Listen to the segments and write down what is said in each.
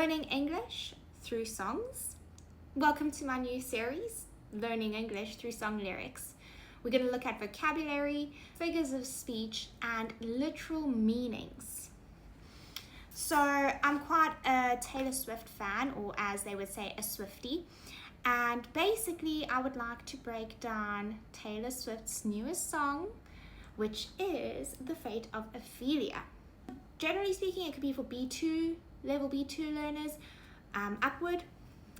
learning English through songs. Welcome to my new series, Learning English Through Song Lyrics. We're going to look at vocabulary, figures of speech, and literal meanings. So I'm quite a Taylor Swift fan, or as they would say, a Swiftie. And basically, I would like to break down Taylor Swift's newest song, which is The Fate of Ophelia. Generally speaking, it could be for B2, level B2 learners, upward.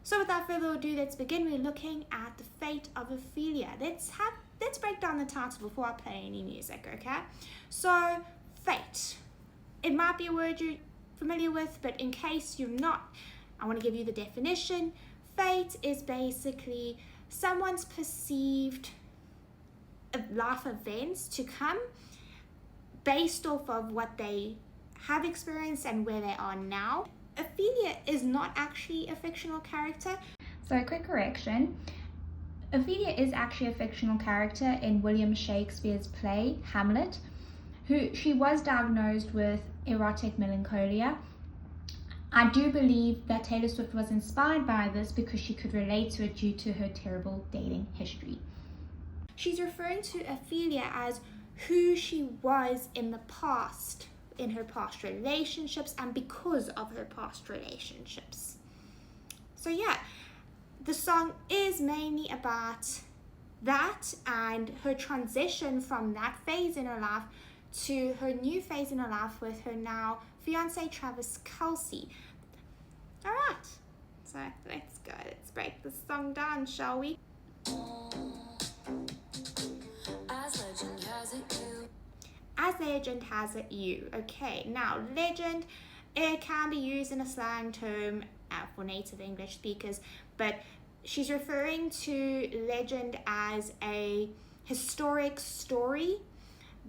So without further ado, let's begin. We're looking at The Fate of Ophelia. Let's break down the title before I play any music, okay? So, fate. It might be a word you're familiar with, but in case you're not, I want to give you the definition. Fate is basically someone's perceived life events to come based off of what they have experienced and where they are now. Ophelia is not actually a fictional character. So a quick correction. Ophelia is actually a fictional character in William Shakespeare's play, Hamlet, she was diagnosed with erotic melancholia. I do believe that Taylor Swift was inspired by this because she could relate to it due to her terrible dating history. She's referring to Ophelia as who she was in the past, in her past relationships, and because of her past relationships. So yeah, the song is mainly about that and her transition from that phase in her life to her new phase in her life with her now fiance Travis Kelce. All right, so let's go. Let's break the song down, shall we? As legend has it you. Okay, now legend, it can be used in a slang term for native English speakers, but she's referring to legend as a historic story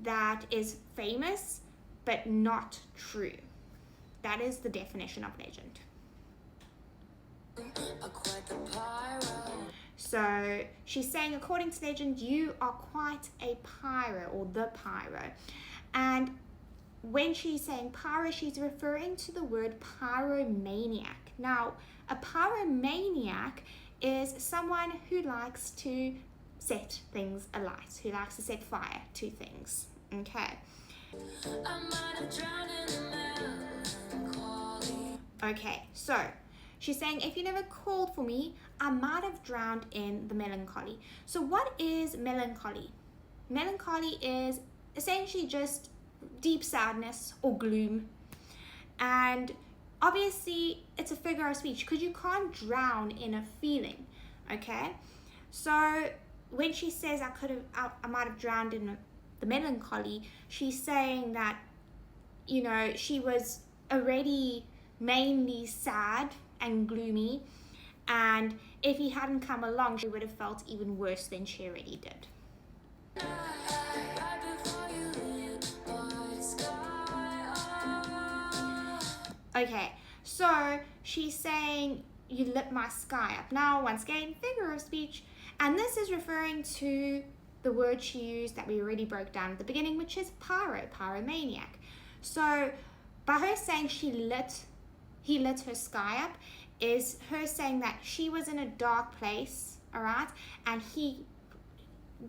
that is famous but not true. That is the definition of legend. So she's saying, according to legend, you are quite a pyro, or the pyro. And when she's saying pyro, she's referring to the word pyromaniac. Now, a pyromaniac is someone who likes to set things alight, who likes to set fire to things. Okay. Okay, so she's saying, if you never called for me, I might have drowned in the melancholy. So what is melancholy? Melancholy is essentially just deep sadness or gloom. And obviously, it's a figure of speech because you can't drown in a feeling, okay? So when she says I might have drowned in the melancholy, she's saying that, you know, she was already mainly sad and gloomy, and if he hadn't come along, she would have felt even worse than she already did. Okay, so she's saying you lit my sky up. Now, once again, figure of speech, and this is referring to the word she used that we already broke down at the beginning, which is pyromaniac. So by her saying he lit her sky up, is her saying that she was in a dark place, all right, and he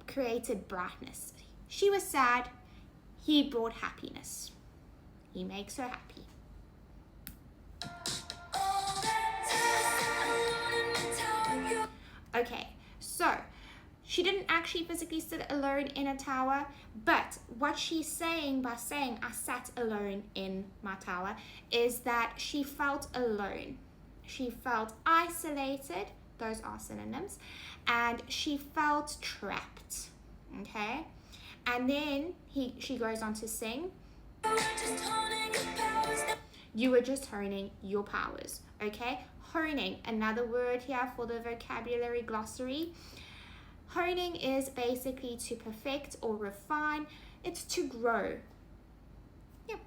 created brightness. She was sad, he brought happiness. He makes her happy. Okay, so she didn't actually physically sit alone in a tower, but what she's saying by saying I sat alone in my tower is that she felt alone. She felt isolated, those are synonyms, and she felt trapped, okay? And then she goes on to sing, you were just honing your powers, okay? Honing, another word here for the vocabulary glossary. Honing is basically to perfect or refine. It's to grow. Yep.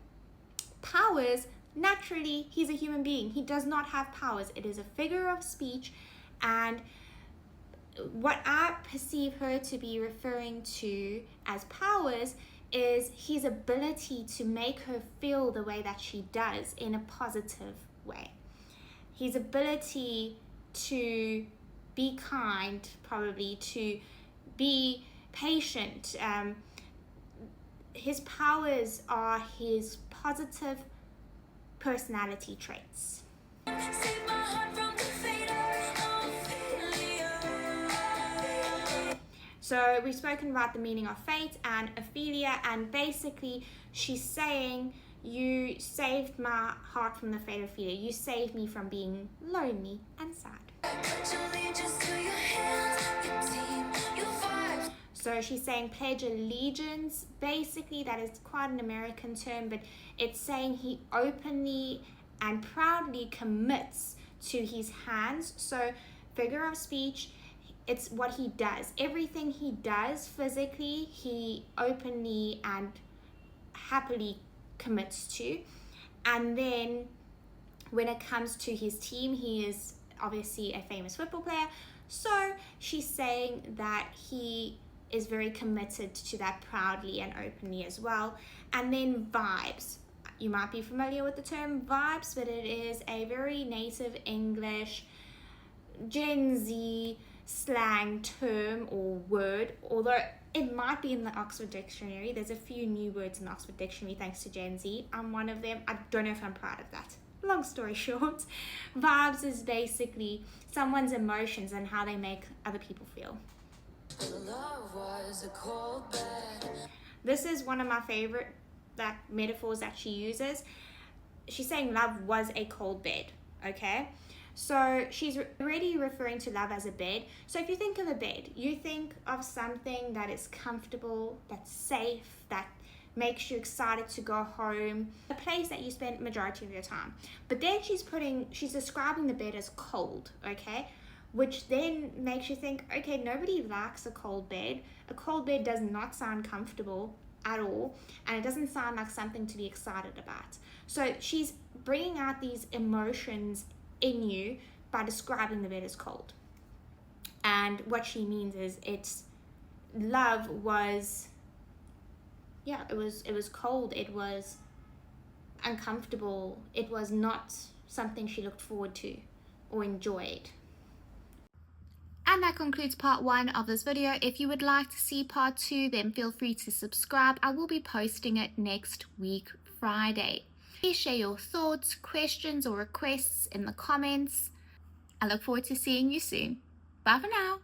Powers, naturally, he's a human being. He does not have powers. It is a figure of speech, and what I perceive her to be referring to as powers is his ability to make her feel the way that she does in a positive way. his ability to be kind, probably to be patient. His powers are his positive personality traits. Save my heart from the fate of Ophelia. So we've spoken about the meaning of fate and Ophelia, and basically she's saying, you saved my heart from the fate of Ophelia. You saved me from being lonely and sad. Put your allegiance to your hands, your team, your vibes. So she's saying pledge allegiance. Basically, that is quite an American term, but it's saying he openly and proudly commits to his hands. So figure of speech, it's what he does. Everything he does physically, he openly and happily commits to. And then when it comes to his team, he is obviously a famous football player. So she's saying that he is very committed to that proudly and openly as well. And then vibes. You might be familiar with the term vibes, but it is a very native English Gen Z slang term or word, although it might be in the Oxford Dictionary. There's a few new words in the Oxford Dictionary thanks to Gen Z. I'm one of them. I don't know if I'm proud of that. Long story short, vibes is basically someone's emotions and how they make other people feel. Love was a cold bed. This is one of my favorite metaphors that she uses. She's saying love was a cold bed, okay? So she's already referring to love as a bed. So if you think of a bed, you think of something that is comfortable, that's safe, that makes you excited to go home, a place that you spend majority of your time. But then she's describing the bed as cold, okay? Which then makes you think, okay, nobody likes a cold bed. A cold bed does not sound comfortable at all, and it doesn't sound like something to be excited about. So she's bringing out these emotions in you by describing the bed as cold. And what she means is love was, it was cold, it was uncomfortable, it was not something she looked forward to or enjoyed. And that concludes part 1 of this video. If you would like to see part 2, then feel free to subscribe. I will be posting it next week, Friday. Please share your thoughts, questions, or requests in the comments. I look forward to seeing you soon. Bye for now.